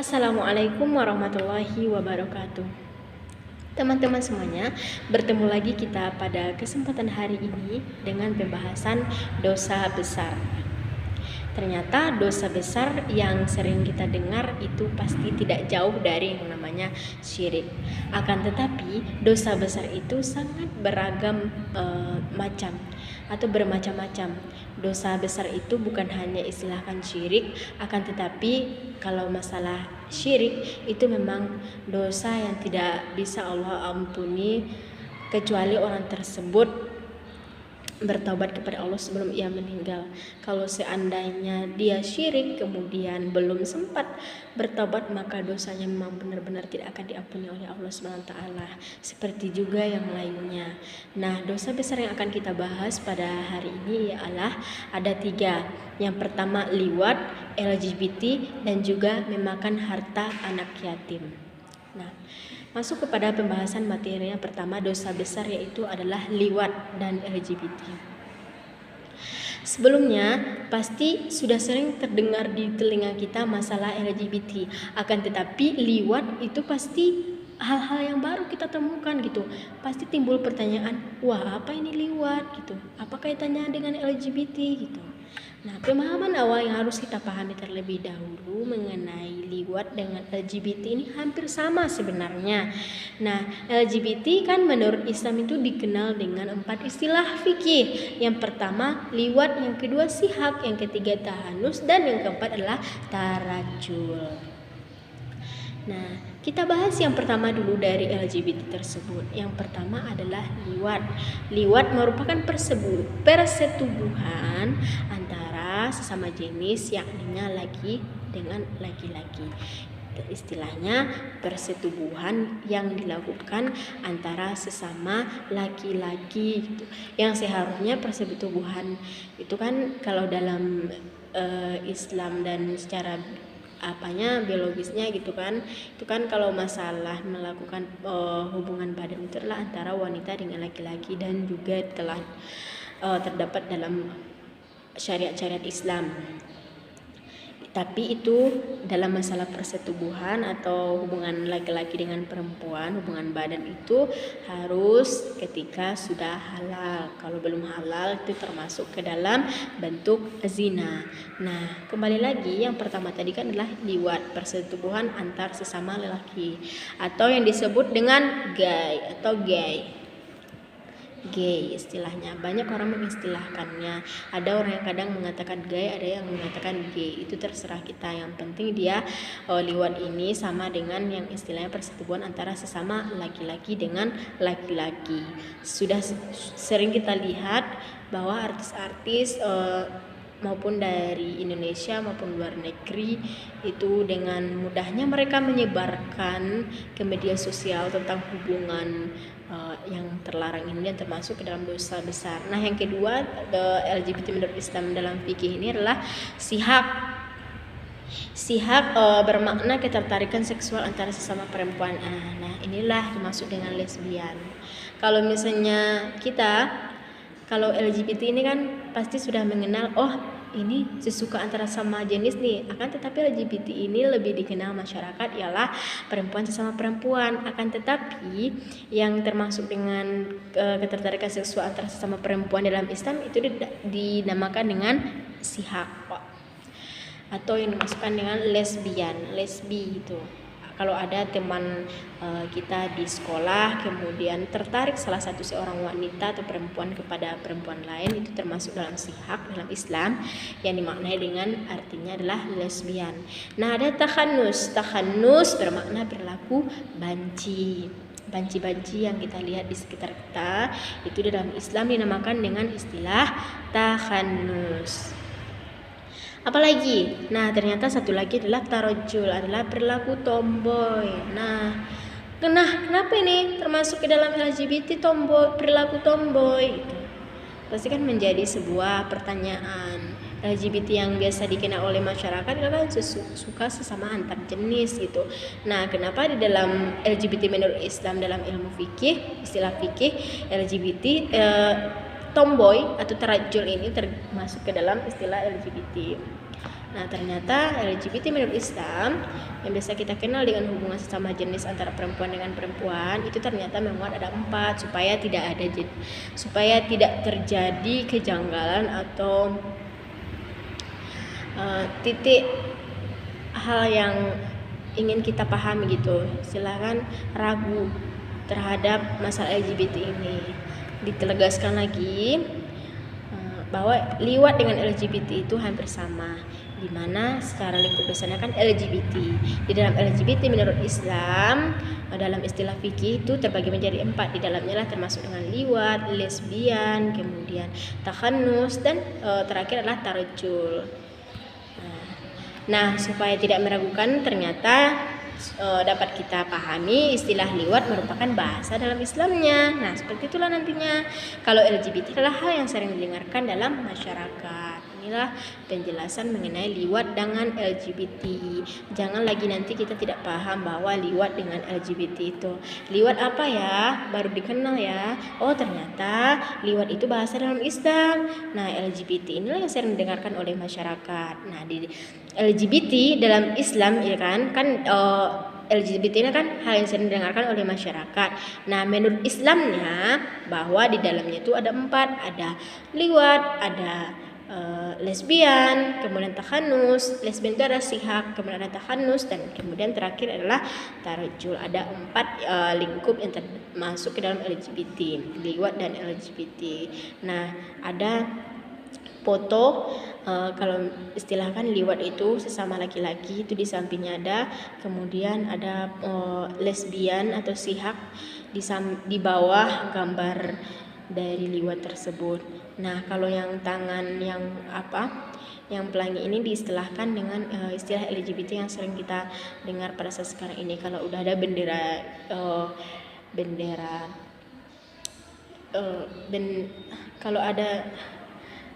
Assalamualaikum warahmatullahi wabarakatuh. Teman-teman semuanya, bertemu lagi kita pada kesempatan hari ini dengan pembahasan dosa besar. Ternyata dosa besar yang sering kita dengar itu pasti tidak jauh dari yang namanya syirik. Akan tetapi dosa besar itu sangat beragam macam atau bermacam-macam. Dosa besar itu bukan hanya istilahkan syirik, akan tetapi kalau masalah syirik itu memang dosa yang tidak bisa Allah ampuni kecuali orang tersebut bertaubat kepada Allah sebelum ia meninggal. Kalau seandainya dia syirik kemudian belum sempat bertaubat, maka dosanya memang benar-benar tidak akan diampuni oleh Allah SWT. Seperti juga yang lainnya. Nah, dosa besar yang akan kita bahas pada hari ini ialah ada 3. Yang pertama liwat, LGBT, dan juga memakan harta anak yatim. Nah, masuk kepada pembahasan materi yang pertama, dosa besar, yaitu adalah liwat dan LGBT. Sebelumnya pasti sudah sering terdengar di telinga kita masalah LGBT. Akan tetapi liwat itu pasti hal-hal yang baru kita temukan gitu. Pasti timbul pertanyaan, wah apa ini liwat gitu? Apa kaitannya dengan LGBT gitu? Nah, pemahaman awal yang harus kita pahami terlebih dahulu mengenai liwat dengan LGBT ini hampir sama sebenarnya. Nah, LGBT kan menurut Islam itu dikenal dengan 4 istilah fikih. Yang pertama liwat, yang kedua sihak, yang ketiga tahanus, dan yang keempat adalah tarajul. Nah, kita bahas yang pertama dulu dari LGBT tersebut. Yang pertama adalah liwat. Liwat merupakan persetubuhan antara sesama jenis, yakninya laki dengan laki-laki. Istilahnya persetubuhan yang dilakukan antara sesama laki-laki gitu. Yang seharusnya persetubuhan itu kan kalau dalam Islam dan secara biologisnya gitu kan, itu kan kalau masalah melakukan hubungan badan itu adalah antara wanita dengan laki-laki dan juga telah terdapat dalam syariat-syariat Islam. Tapi itu dalam masalah persetubuhan atau hubungan laki-laki dengan perempuan, hubungan badan itu harus ketika sudah halal. Kalau belum halal itu termasuk ke dalam bentuk zina. Nah, kembali lagi yang pertama tadi kan adalah liwat, persetubuhan antar sesama lelaki, atau yang disebut dengan gay atau gay istilahnya. Banyak orang mengistilahkannya. Ada orang yang kadang mengatakan gay, ada yang mengatakan gay. Itu terserah kita. Yang penting dia liwat ini sama dengan yang istilahnya persetubuhan antara sesama laki-laki dengan laki-laki. Sudah sering kita lihat bahwa artis-artis maupun dari Indonesia maupun luar negeri itu dengan mudahnya mereka menyebarkan ke media sosial tentang hubungan yang terlarang ini dan termasuk ke dalam dosa besar. Nah, yang kedua LGBT menurut Islam dalam fikih ini adalah sihak. Sihak bermakna ketertarikan seksual antara sesama perempuan. Nah, inilah dimaksud dengan lesbian. Kalau misalnya kalau LGBT ini kan pasti sudah mengenal, oh ini sesuka antara sama jenis nih. Akan tetapi LGBT ini lebih dikenal masyarakat ialah perempuan sesama perempuan. Akan tetapi yang termasuk dengan ketertarikan seksual antara sesama perempuan dalam Islam itu dinamakan dengan sihak, atau yang dimasukkan dengan lesbi itu. Kalau ada teman kita di sekolah kemudian tertarik salah satu seorang wanita atau perempuan kepada perempuan lain, itu termasuk dalam sihak dalam Islam yang dimaknai dengan artinya adalah lesbian. Nah, ada takhanus. Takhanus bermakna berlaku banci. Banci-banci yang kita lihat di sekitar kita itu dalam Islam dinamakan dengan istilah takhanus. Apalagi? Nah, ternyata satu lagi adalah tarajul, adalah perilaku tomboy. Nah, kenapa ini termasuk ke dalam LGBT perilaku tomboy? Gitu. Pasti kan menjadi sebuah pertanyaan. LGBT yang biasa dikenal oleh masyarakat kan suka sesama antar jenis gitu. Nah, kenapa di dalam LGBT menurut Islam dalam ilmu fikih, istilah fikih LGBT tomboy atau tarajul ini termasuk ke dalam istilah LGBT. Nah, ternyata LGBT menurut Islam yang biasa kita kenal dengan hubungan sesama jenis antara perempuan dengan perempuan itu ternyata memuat ada 4 supaya tidak terjadi kejanggalan atau titik hal yang ingin kita pahami gitu. Silakan ragu terhadap masalah LGBT ini. Ditegaskan lagi bahwa liwat dengan LGBT itu hampir sama, di mana secara lingkup besarnya kan LGBT. Di dalam LGBT menurut Islam, dalam istilah fikih itu terbagi menjadi 4. Di dalamnya lah termasuk dengan liwat, lesbian, kemudian takhanus, dan terakhir adalah tarjul. Nah, supaya tidak meragukan, ternyata dapat kita pahami istilah liwat merupakan bahasa dalam Islamnya. Nah, seperti itulah nantinya. Kalau LGBT adalah hal yang sering didengarkan dalam masyarakat. Inilah penjelasan mengenai liwat dengan LGBT. Jangan lagi nanti kita tidak paham bahwa liwat dengan LGBT itu. Liwat apa ya? Baru dikenal ya. Oh, ternyata liwat itu bahasa dalam Islam. Nah, LGBT inilah yang sering didengarkan oleh masyarakat. Nah, di LGBT dalam Islam ya kan LGBT ini kan hal yang sering didengarkan oleh masyarakat. Nah, menurut Islamnya bahwa di dalamnya itu ada 4, ada liwat, ada lesbian, kemudian takhanus. Lesbian itu ada sihak, kemudian ada takhanus, dan kemudian terakhir adalah tarjul. Ada 4 lingkup yang masuk ke dalam LGBT, liwat dan LGBT. Nah, ada foto, kalau istilahkan liwat itu sesama laki-laki, itu di sampingnya ada, kemudian ada lesbian atau sihak di bawah gambar dari liwat tersebut. Nah, kalau yang tangan yang pelangi ini diistilahkan dengan istilah LGBT yang sering kita dengar pada saat sekarang ini. Kalau udah ada kalau ada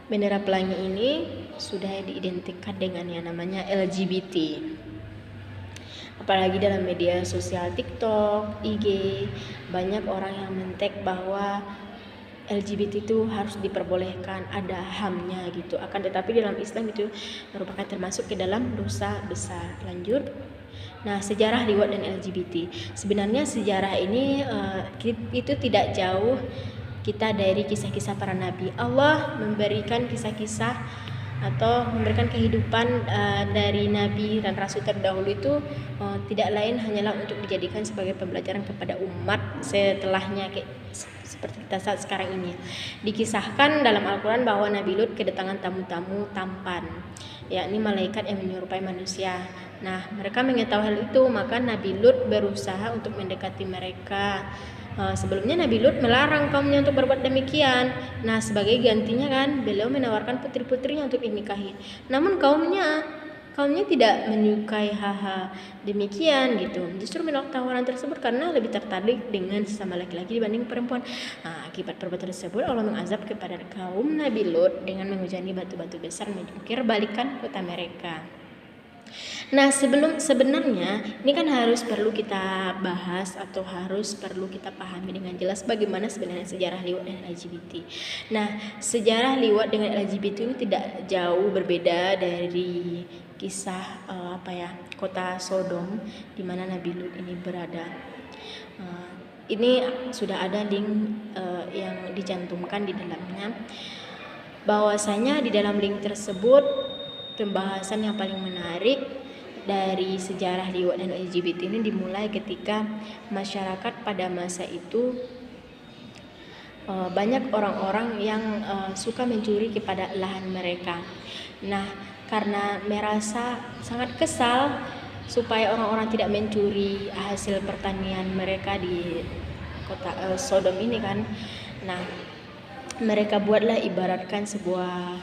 bendera pelangi ini sudah diidentikan dengan yang namanya LGBT. Apalagi dalam media sosial TikTok, IG, banyak orang yang men-tag bahwa LGBT itu harus diperbolehkan, ada HAM-nya gitu. Akan tetapi dalam Islam itu merupakan termasuk ke dalam dosa besar. Lanjut. Nah, sejarah liwat dan LGBT. Sebenarnya sejarah ini itu tidak jauh kita dari kisah-kisah para nabi. Allah memberikan kisah-kisah atau memberikan kehidupan dari nabi dan rasul terdahulu itu tidak lain hanyalah untuk dijadikan sebagai pembelajaran kepada umat setelahnya, seperti kita saat sekarang ini. Dikisahkan dalam Al-Quran bahwa Nabi Lut kedatangan tamu-tamu tampan, yakni malaikat yang menyerupai manusia. Nah, mereka mengetahui hal itu, maka Nabi Lut berusaha untuk mendekati mereka. Sebelumnya Nabi Lut melarang kaumnya untuk berbuat demikian. Nah, sebagai gantinya kan beliau menawarkan putri-putrinya untuk dinikahi. Namun kaumnya tidak menyukai hal-hal demikian gitu. Justru menolak tawaran tersebut karena lebih tertarik dengan sesama laki-laki dibanding perempuan. Nah, akibat perbuatan tersebut Allah mengazab kepada kaum Nabi Lut dengan menghujani batu-batu besar menjungkir balikan kota mereka. Nah, sebenarnya ini kan harus perlu kita bahas atau harus perlu kita pahami dengan jelas bagaimana sebenarnya sejarah liwat dan LGBT. Nah, sejarah liwat dengan LGBT ini tidak jauh berbeda dari kisah kota Sodom di mana Nabi Lut ini berada. Ini sudah ada link yang dicantumkan di dalamnya, bahwasanya di dalam link tersebut pembahasan yang paling menarik dari sejarah liwat dan LGBT ini dimulai ketika masyarakat pada masa itu banyak orang-orang yang suka mencuri kepada lahan mereka. Nah, karena merasa sangat kesal supaya orang-orang tidak mencuri hasil pertanian mereka di kota Sodom ini kan. Nah, mereka buatlah ibaratkan sebuah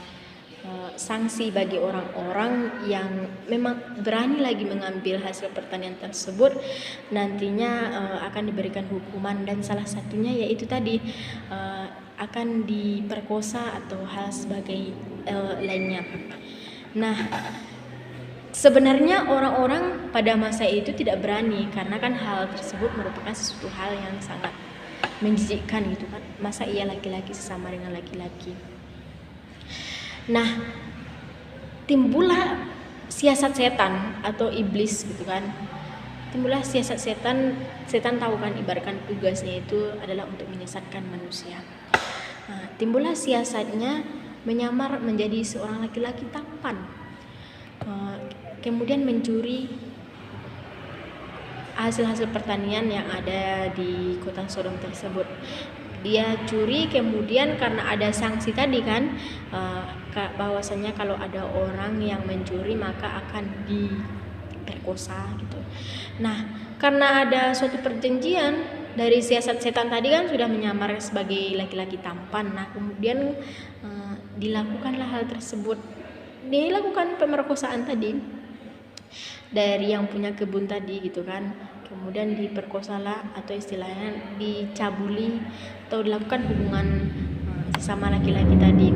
sanksi bagi orang-orang yang memang berani lagi mengambil hasil pertanian tersebut, nantinya akan diberikan hukuman, dan salah satunya yaitu tadi akan diperkosa atau hal sebagai lainnya. Nah, sebenarnya orang-orang pada masa itu tidak berani karena kan hal tersebut merupakan sesuatu hal yang sangat menjijikkan gitu kan. Masa iya laki-laki sesama dengan laki-laki. Nah, timbullah siasat setan atau iblis gitu kan. Timbullah siasat setan. Setan tahu kan, ibaratkan tugasnya itu adalah untuk menyesatkan manusia. Nah, timbullah siasatnya menyamar menjadi seorang laki-laki tampan, kemudian mencuri hasil-hasil pertanian yang ada di kota Sodom tersebut. Dia curi, kemudian karena ada sanksi tadi kan, bahwasanya kalau ada orang yang mencuri maka akan diperkosa gitu. Nah, karena ada suatu perjanjian dari siasat setan tadi kan, sudah menyamar sebagai laki-laki tampan. Nah, kemudian dilakukanlah hal tersebut. Dilakukan pemerkosaan tadi dari yang punya kebun tadi gitu kan. Kemudian diperkosalah, atau istilahnya dicabuli atau dilakukan hubungan sesama laki-laki tadi.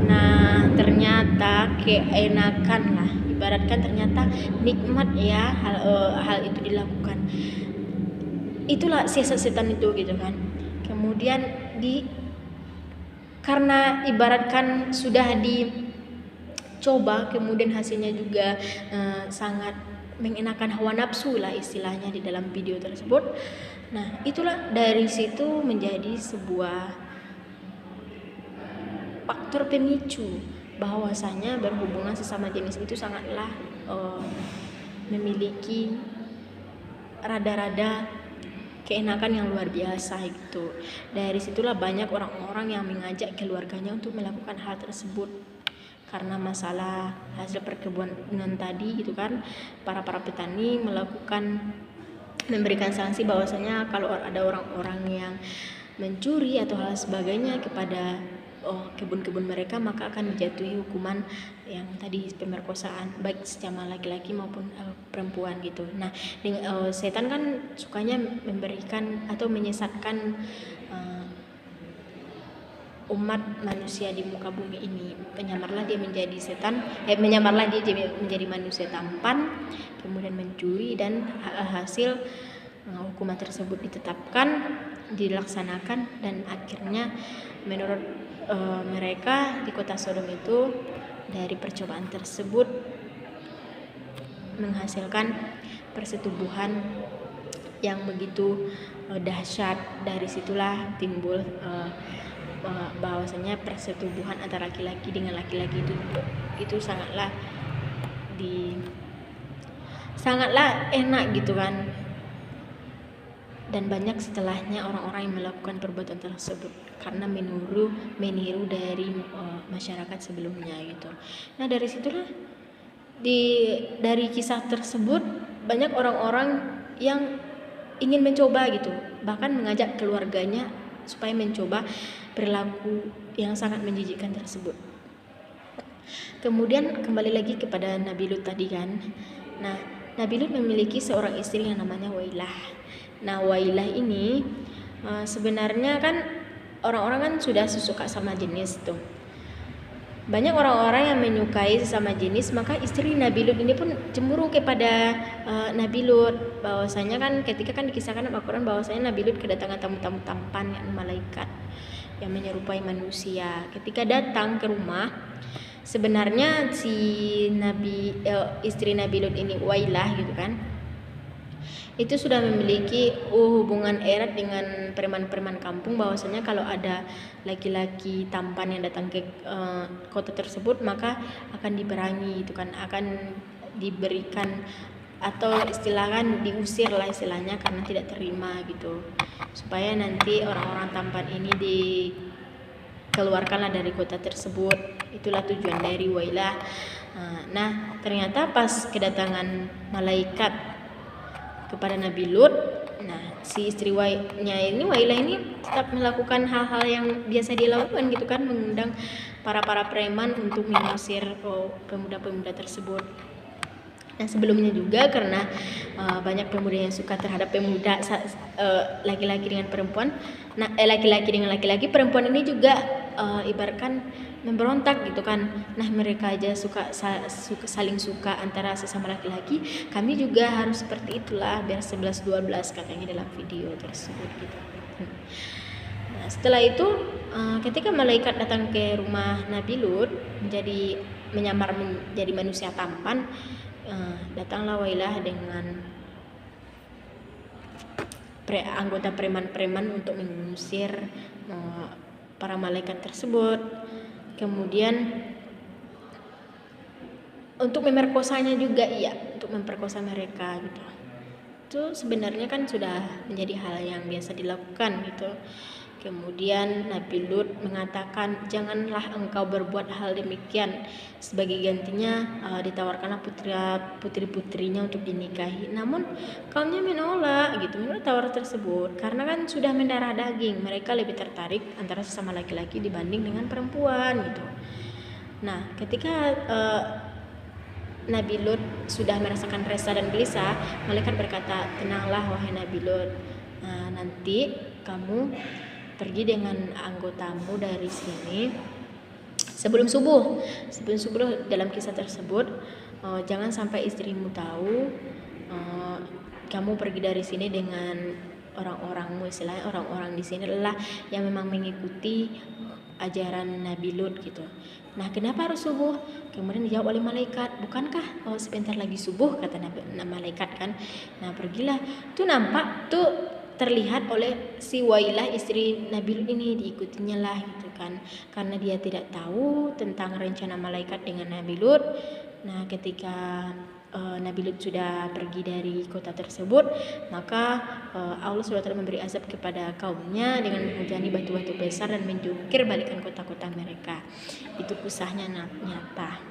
Nah, ternyata keenakan lah, ibaratkan ternyata nikmat ya hal itu dilakukan. Itulah siasat setan itu gitu kan. Kemudian karena ibaratkan sudah dicoba, kemudian hasilnya juga sangat mengenakan hawa nafsu lah istilahnya di dalam video tersebut. Nah, itulah dari situ menjadi sebuah faktor pemicu bahwasanya berhubungan sesama jenis itu sangatlah memiliki rada-rada keenakan yang luar biasa gitu. Dari situlah banyak orang-orang yang mengajak keluarganya untuk melakukan hal tersebut. Karena masalah hasil perkebunan tadi gitu kan, para petani memberikan sanksi bahwasanya kalau ada orang-orang yang mencuri atau hal sebagainya kepada kebun-kebun mereka, maka akan dijatuhi hukuman yang tadi pemerkosaan, baik secara laki-laki maupun perempuan gitu. Nah, setan kan sukanya memberikan atau menyesatkan umat manusia di muka bumi ini. Menyamarlah dia menjadi setan, menyamarlah dia menjadi manusia tampan, kemudian mencuri, dan hasil hukuman tersebut ditetapkan, dilaksanakan, dan akhirnya menurut mereka di kota Sodom itu, dari percobaan tersebut menghasilkan persetubuhan yang begitu dahsyat. Dari situlah timbul bahwasanya persetubuhan antara laki-laki dengan laki-laki itu sangatlah enak gitu kan. Dan banyak setelahnya orang-orang yang melakukan perbuatan tersebut karena meniru dari masyarakat sebelumnya gitu. Nah, dari situlah dari kisah tersebut banyak orang-orang yang ingin mencoba gitu, bahkan mengajak keluarganya supaya mencoba perilaku yang sangat menjijikkan tersebut. Kemudian kembali lagi kepada Nabi Lut tadi kan. Nah, Nabi Lut memiliki seorang istri yang namanya Wailah. Nah, Wailah ini sebenarnya kan orang-orang kan sudah suka sama jenis tuh. Banyak orang-orang yang menyukai sesama jenis, maka istri Nabi Lut ini pun cemburu kepada Nabi Lut. Bahwasanya kan ketika kan dikisahkan dalam Al-Quran bahwasanya Nabi Lut kedatangan tamu-tamu tampan, yakni malaikat yang menyerupai manusia. Ketika datang ke rumah, sebenarnya si istri Nabi Lut ini, Wailah gitu kan, itu sudah memiliki hubungan erat dengan preman-preman kampung, bahwasanya kalau ada laki-laki tampan yang datang ke kota tersebut maka akan diperangi itu kan, akan diberikan atau istilahkan diusir lah istilahnya, karena tidak terima gitu, supaya nanti orang-orang tampan ini dikeluarkanlah dari kota tersebut. Itulah tujuan dari Wailah. Nah, ternyata pas kedatangan malaikat kepada Nabi Lut, nah si istri Wailah ini tetap melakukan hal-hal yang biasa dilakukan gitu kan, mengundang para preman untuk mengusir pemuda-pemuda tersebut. Nah, sebelumnya juga karena banyak pemuda yang suka terhadap pemuda laki-laki dengan perempuan. Nah, laki-laki dengan laki-laki, perempuan ini juga ibaratkan memberontak gitu kan. Nah, mereka aja saling suka antara sesama laki-laki, kami juga harus seperti itulah, biar 11-12 katanya dalam video tersebut gitu. Nah, setelah itu ketika malaikat datang ke rumah Nabi Lut, menjadi menyamar menjadi manusia tampan, datanglah Wailah dengan anggota preman-preman untuk mengusir para malaikat tersebut. Kemudian untuk memerkosanya juga, untuk memperkosa mereka gitu. Itu sebenarnya kan sudah menjadi hal yang biasa dilakukan gitu. Kemudian Nabi Lut mengatakan, janganlah engkau berbuat hal demikian. Sebagai gantinya ditawarkanlah putri-putrinya untuk dinikahi. Namun kaumnya menolak gitu, menolak tawar tersebut karena kan sudah mendarah daging. Mereka lebih tertarik antara sesama laki-laki dibanding dengan perempuan gitu. Nah, ketika Nabi Lut sudah merasakan resah dan gelisah, malaikat berkata, tenanglah wahai Nabi Lut, nanti kamu pergi dengan anggotamu dari sini sebelum subuh dalam kisah tersebut. Jangan sampai istrimu tahu kamu pergi dari sini dengan orang-orangmu. Istilahnya orang-orang di sini adalah yang memang mengikuti ajaran Nabi Lut gitu. Nah, kenapa harus subuh? Kemudian dijawab oleh malaikat, bukankah sebentar lagi subuh, kata malaikat kan. Nah, pergilah. Tuh nampak tuh terlihat oleh si Wailah istri Nabi Lut ini, diikutinya lah gitu kan, karena dia tidak tahu tentang rencana malaikat dengan Nabi Lut. Nah, ketika Nabi Lut sudah pergi dari kota tersebut, maka Allah SWT memberi azab kepada kaumnya dengan menghujani batu-batu besar dan menjungkir balikan kota-kota mereka. Itu kisahnya nyata,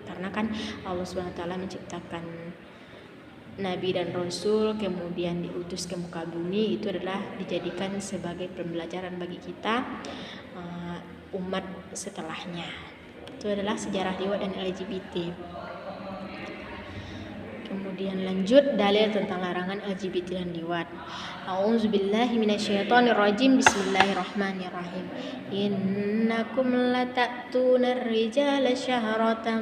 karena kan Allah SWT menciptakan Nabi dan Rasul, kemudian diutus ke muka bumi, itu adalah dijadikan sebagai pembelajaran bagi kita umat setelahnya. Itu adalah sejarah liwat dan LGBT. Kemudian lanjut dalil tentang larangan LGBT dan liwat. A'udzubillahi minasyaitonirrajim. Bismillahirrahmanirrahim. Innakum lata'tunar rijala syahratan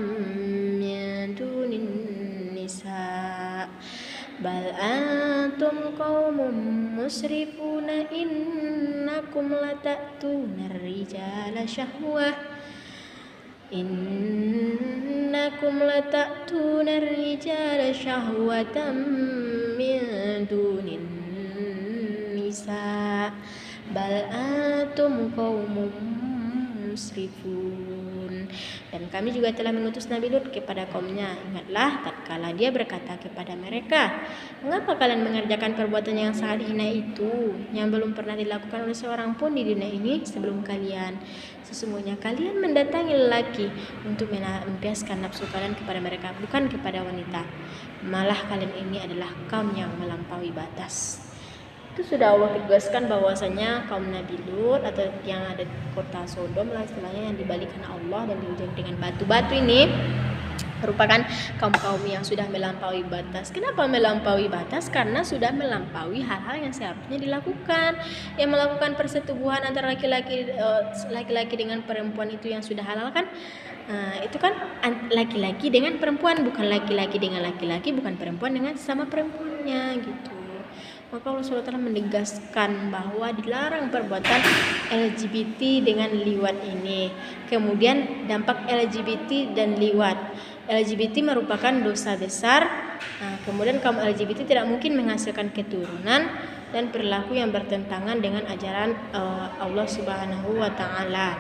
min dunin nisa bal antum qaumun musrifuna. Innakum lata'tunar rijala syahwah Innakum lata'tunar rijala syahwatan min dunin nisa bal antum qaumun musrifun. Dan kami juga telah mengutus Nabi Lut kepada kaumnya. Ingatlah tatkala dia berkata kepada mereka, mengapa kalian mengerjakan perbuatan yang sangat hina itu, yang belum pernah dilakukan oleh seorang pun di dunia ini sebelum kalian. Sesungguhnya kalian mendatangi lelaki untuk melampiaskan nafsu kalian kepada mereka, bukan kepada wanita. Malah kalian ini adalah kaum yang melampaui batas. Itu sudah Allah tegaskan bahwasanya kaum Nabi Lut atau yang ada di kota Sodom lah istilahnya, yang dibalikan Allah dan diuji dengan batu-batu ini merupakan kaum-kaum yang sudah melampaui batas. Kenapa melampaui batas? Karena sudah melampaui hal-hal yang seharusnya dilakukan. Yang melakukan persetubuhan antara laki-laki dengan perempuan itu yang sudah halal kan, itu kan laki-laki dengan perempuan, bukan laki-laki dengan laki-laki, bukan perempuan dengan sama perempuannya gitu. Maka Allah SWT menegaskan bahwa dilarang perbuatan LGBT dengan liwat ini. Kemudian dampak LGBT dan liwat. LGBT merupakan dosa besar. Kemudian kaum LGBT tidak mungkin menghasilkan keturunan dan perilaku yang bertentangan dengan ajaran Allah Subhanahu wa Ta'ala.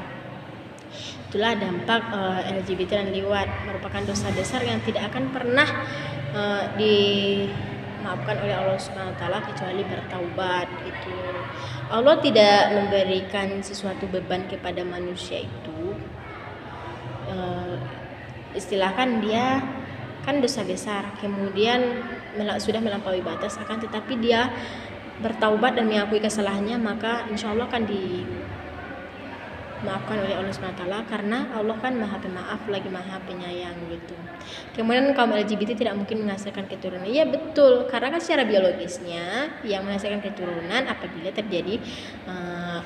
Itulah dampak LGBT dan liwat, merupakan dosa besar yang tidak akan pernah dimaafkan oleh Allah Subhanahu wa Ta'ala kecuali bertaubat. Itu Allah tidak memberikan sesuatu beban kepada manusia itu. Istilahkan dia kan dosa besar, kemudian sudah melampaui batas, akan tetapi dia bertaubat dan mengakui kesalahannya, maka insya Allah akan dimaafkan oleh Allah SWT, karena Allah kan maha pemaaf lagi maha penyayang gitu. Kemudian kaum LGBT tidak mungkin menghasilkan keturunan. Ya betul, karena kan secara biologisnya yang menghasilkan keturunan apabila terjadi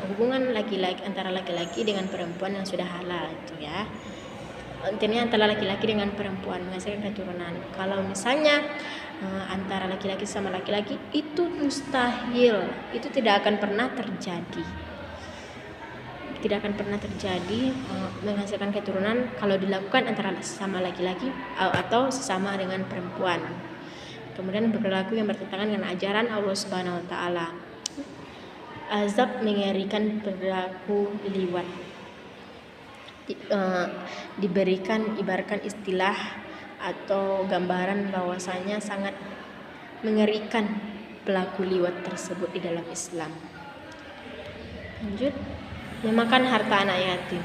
hubungan laki-laki antara laki-laki dengan perempuan yang sudah halal itu ya. Intinya antara laki-laki dengan perempuan menghasilkan keturunan. Kalau misalnya antara laki-laki sama laki-laki, itu mustahil, itu tidak akan pernah terjadi tidak akan pernah terjadi menghasilkan keturunan kalau dilakukan antara sesama laki-laki atau sesama dengan perempuan. Kemudian berlaku yang bertentangan dengan ajaran Allah Subhanahu wa taala. Azab mengerikan perilaku liwat. Diberikan ibaratkan istilah atau gambaran bahwasanya sangat mengerikan pelaku liwat tersebut di dalam Islam. Lanjut, memakan harta anak yatim.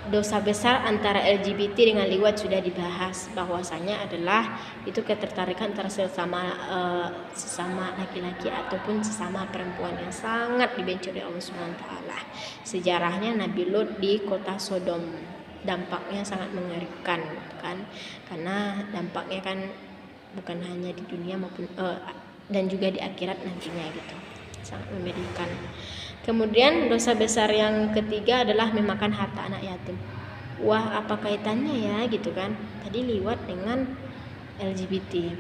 Dosa besar antara LGBT dengan liwat sudah dibahas, bahwasanya adalah itu ketertarikan antara sesama laki-laki ataupun sesama perempuan yang sangat dibenci oleh Allah SWT. Sejarahnya Nabi Lut di kota Sodom, dampaknya sangat mengerikan kan, karena dampaknya kan bukan hanya di dunia maupun dan juga di akhirat nantinya gitu, sangat menyedihkan. Kemudian dosa besar yang ketiga adalah memakan harta anak yatim. Wah, apa kaitannya ya gitu kan? Tadi liwat dengan LGBT.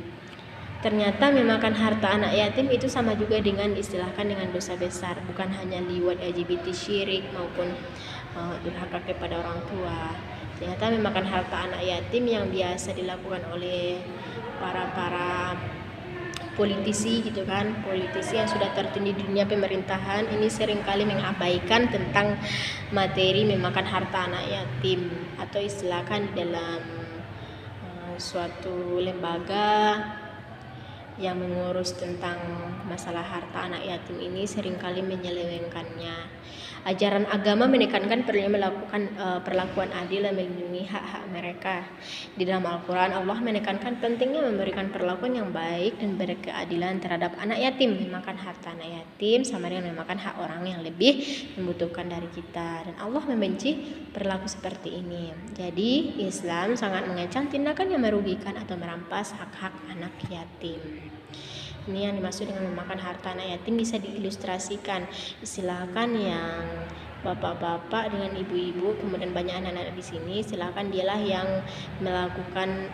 Ternyata memakan harta anak yatim itu sama juga dengan istilahkan dengan dosa besar, bukan hanya liwat, LGBT, syirik maupun durhaka kepada orang tua. Ternyata memakan harta anak yatim yang biasa dilakukan oleh para politisi gitu kan, politisi yang sudah terjun di dunia pemerintahan ini seringkali mengabaikan tentang materi memakan harta anak yatim, atau istilahkan dalam suatu lembaga yang mengurus tentang masalah harta anak yatim ini seringkali menyelewengkannya. Ajaran agama menekankan perlunya melakukan perlakuan adil dan melindungi hak-hak mereka. Di dalam Al-Quran, Allah menekankan pentingnya memberikan perlakuan yang baik dan berkeadilan terhadap anak yatim. Memakan harta anak yatim sama dengan memakan hak orang yang lebih membutuhkan dari kita. Dan Allah membenci perilaku seperti ini. Jadi Islam sangat mengecam tindakan yang merugikan atau merampas hak-hak anak yatim. Ini yang dimaksud dengan memakan harta anak yatim bisa diilustrasikan, silakan yang bapak-bapak dengan ibu-ibu, kemudian banyak anak-anak di sini, silakan dialah yang melakukan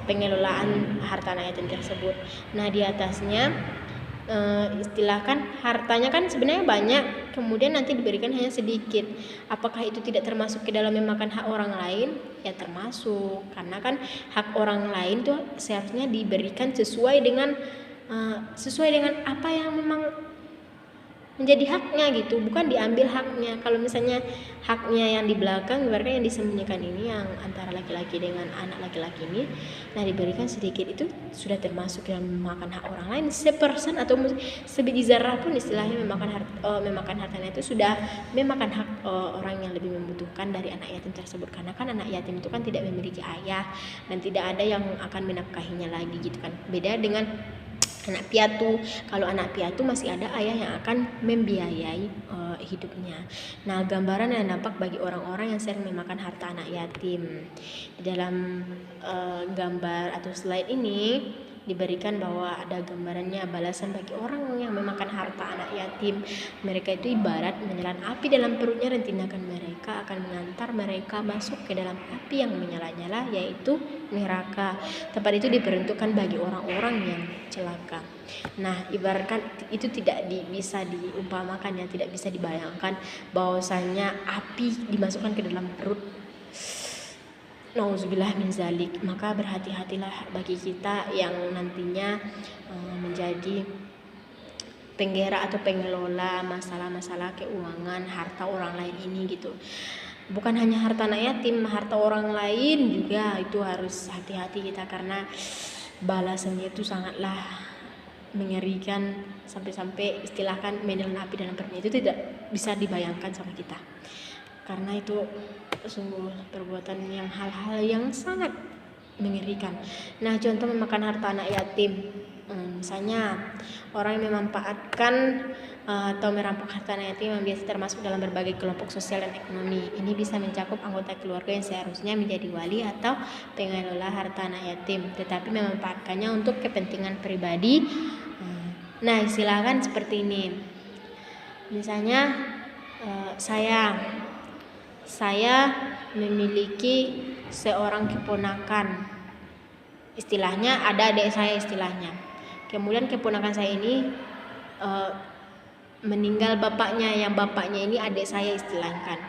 pengelolaan harta anak yatim tersebut. Nah, di atasnya istilahkan hartanya kan sebenarnya banyak, kemudian nanti diberikan hanya sedikit. Apakah itu tidak termasuk ke dalam memakan hak orang lain? Ya termasuk, karena kan hak orang lain tuh seharusnya diberikan sesuai dengan apa yang memang menjadi haknya gitu, bukan diambil haknya. Kalau misalnya haknya yang di belakang, ibaratnya yang disembunyikan ini yang antara laki-laki dengan anak laki-laki ini, nah diberikan sedikit, itu sudah termasuk yang memakan hak orang lain. Sepersen atau sebiji zarah pun istilahnya memakan hartanya itu sudah memakan hak orang yang lebih membutuhkan dari anak yatim tersebut, karena kan anak yatim itu kan tidak memiliki ayah dan tidak ada yang akan menafkahinya lagi gitu kan. Beda dengan anak piatu. Kalau anak piatu masih ada ayah yang akan membiayai hidupnya. Nah, gambaran yang nampak bagi orang-orang yang sering memakan harta anak yatim. Di dalam gambar atau slide ini diberikan bahwa ada gambarannya balasan bagi orang yang memakan harta anak yatim. Mereka itu ibarat menelan api dalam perutnya, dan tindakan mereka akan mengantar mereka masuk ke dalam api yang menyala-nyala, yaitu neraka. Tempat itu diperuntukkan bagi orang-orang yang celaka. Nah, ibaratkan itu tidak bisa diumpamakan, ya tidak bisa dibayangkan bahwasanya api dimasukkan ke dalam perut. Nauzubillah min zalik. Maka berhati-hatilah bagi kita yang nantinya menjadi penggerak atau pengelola masalah-masalah keuangan harta orang lain ini gitu. Bukan hanya harta anak yatim, harta orang lain juga itu harus hati-hati kita, karena balasannya itu sangatlah mengerikan, sampai-sampai istilahkan menelan api dalam perutnya itu tidak bisa dibayangkan sama kita, karena itu sungguh perbuatan yang hal-hal yang sangat mengerikan. Nah, contoh memakan harta anak yatim, misalnya orang yang memanfaatkan atau merampok harta anak yatim yang biasa termasuk dalam berbagai kelompok sosial dan ekonomi. Ini bisa mencakup anggota keluarga yang seharusnya menjadi wali atau pengelola harta anak yatim, tetapi memanfaatkannya untuk kepentingan pribadi. Nah, silakan seperti ini. Misalnya saya memiliki seorang keponakan, istilahnya ada adik saya istilahnya. Kemudian keponakan saya ini meninggal bapaknya, yang bapaknya ini adik saya istilahkan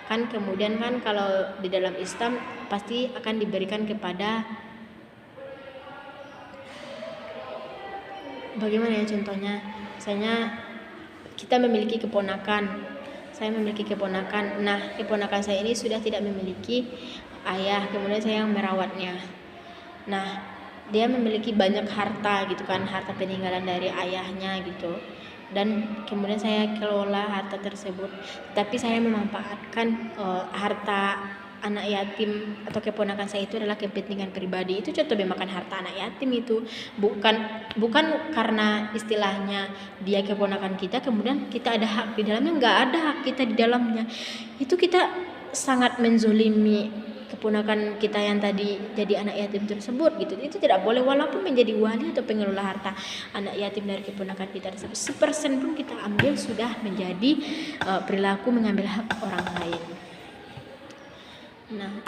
kan. Kemudian kan kalau di dalam Islam pasti akan diberikan kepada, bagaimana ya contohnya, misalnya kita memiliki keponakan, saya memiliki keponakan, nah keponakan saya ini sudah tidak memiliki ayah, kemudian saya yang merawatnya. Nah dia memiliki banyak harta gitu kan, harta peninggalan dari ayahnya gitu, dan kemudian saya kelola harta tersebut, tapi saya memanfaatkan harta anak yatim atau keponakan saya itu adalah kepentingan pribadi. Itu contoh memakan harta anak yatim. Itu bukan karena istilahnya dia keponakan kita kemudian kita ada hak di dalamnya. Nggak ada hak kita di dalamnya. Itu kita sangat menzolimi keponakan kita yang tadi jadi anak yatim tersebut gitu. Itu tidak boleh, walaupun menjadi wali atau pengelola harta anak yatim dari keponakan kita tersebut, 1% pun kita ambil sudah menjadi perilaku mengambil hak orang lain. Nah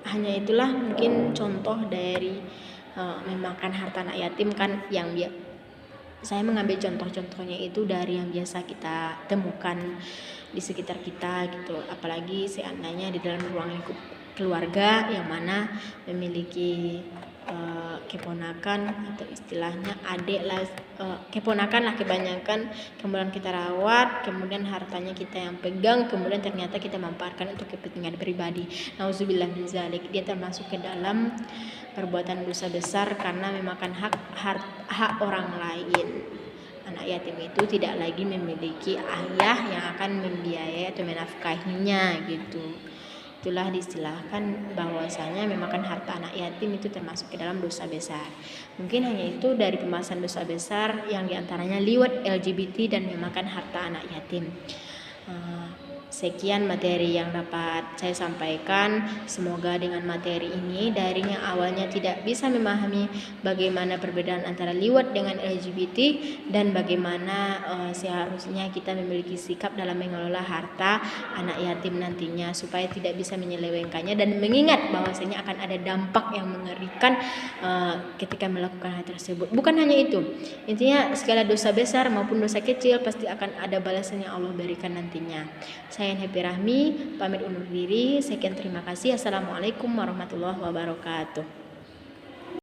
hanya itulah mungkin contoh dari memakan harta anak yatim kan, yang saya mengambil contoh-contohnya itu dari yang biasa kita temukan di sekitar kita gitu. Apalagi seandainya di dalam ruang lingkup keluarga yang mana memiliki keponakan atau istilahnya adik lah, keponakan lah kebanyakan, kemudian kita rawat, kemudian hartanya kita yang pegang, kemudian ternyata kita manfaatkan untuk kepentingan pribadi. Nauzubillah min zalik. Dia termasuk ke dalam perbuatan dosa besar karena memakan hak orang lain. Anak yatim itu tidak lagi memiliki ayah yang akan membiayai atau menafkahinya gitu. Itulah diistilahkan bahwasanya memakan harta anak yatim itu termasuk ke dalam dosa besar. Mungkin hanya itu dari pembahasan dosa besar yang diantaranya liwat, LGBT, dan memakan harta anak yatim. Sekian materi yang dapat saya sampaikan. Semoga dengan materi ini dari yang awalnya tidak bisa memahami bagaimana perbedaan antara liwat dengan LGBT dan bagaimana seharusnya kita memiliki sikap dalam mengelola harta anak yatim nantinya supaya tidak bisa menyelewengkannya, dan mengingat bahwasanya akan ada dampak yang mengerikan ketika melakukan hal tersebut. Bukan hanya itu, intinya segala dosa besar maupun dosa kecil pasti akan ada balasan yang Allah berikan nantinya. Saya Happy Rahmi pamit undur diri. Sekian, terima kasih. Assalamualaikum warahmatullahi wabarakatuh.